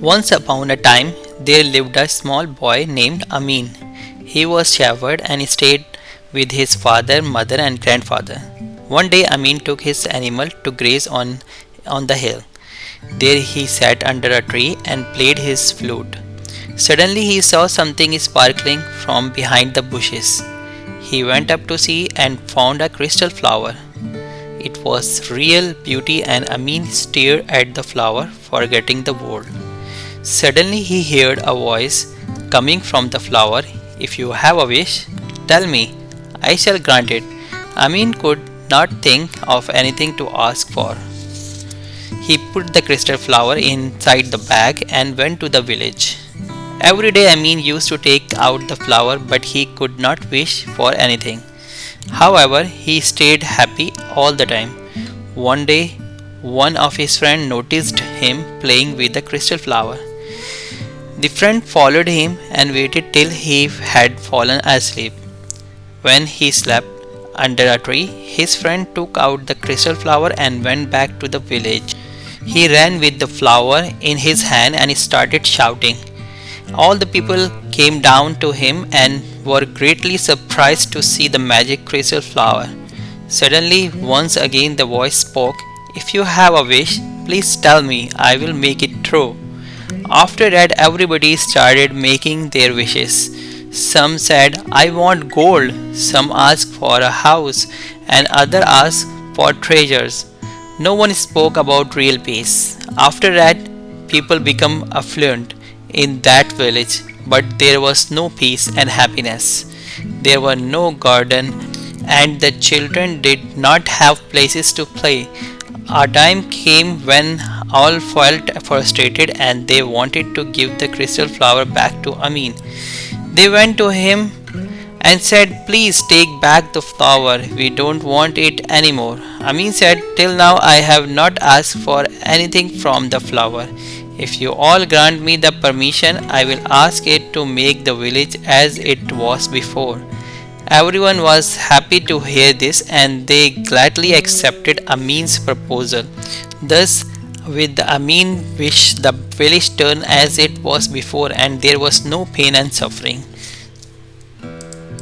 Once upon a time, there lived a small boy named Amin. He was shepherd and stayed with his father, mother, and grandfather. One day, Amin took his animal to graze on the hill. There he sat under a tree and played his flute. Suddenly, he saw something sparkling from behind the bushes. He went up to see and found a crystal flower. It was real beauty, and Amin stared at the flower, forgetting the world. Suddenly he heard a voice coming from the flower. If you have a wish, tell me, I shall grant it. Amin could not think of anything to ask for. He put the crystal flower inside the bag and went to the village. Every day Amin used to take out the flower, but he could not wish for anything. However, he stayed happy all the time. One day, one of his friends noticed him playing with the crystal flower. The friend followed him and waited till he had fallen asleep. When he slept under a tree, his friend took out the crystal flower and went back to the village. He ran with the flower in his hand and started shouting. All the people came down to him and were greatly surprised to see the magic crystal flower. Suddenly, once again, the voice spoke. If you have a wish, please tell me, I will make it true. After that, everybody started making their wishes. Some said, I want gold, some asked for a house, and others asked for treasures. No one spoke about real peace. After that, people became affluent in that village, but there was no peace and happiness. There were no garden, and the children did not have places to play. A time came when all felt frustrated and they wanted to give the crystal flower back to Amin. They went to him and said, please take back the flower, we don't want it anymore. Amin said, till now I have not asked for anything from the flower. If you all grant me the permission, I will ask it to make the village as it was before. Everyone was happy to hear this and they gladly accepted Amin's proposal. Thus, with the Amin wish, the village turned as it was before and there was no pain and suffering.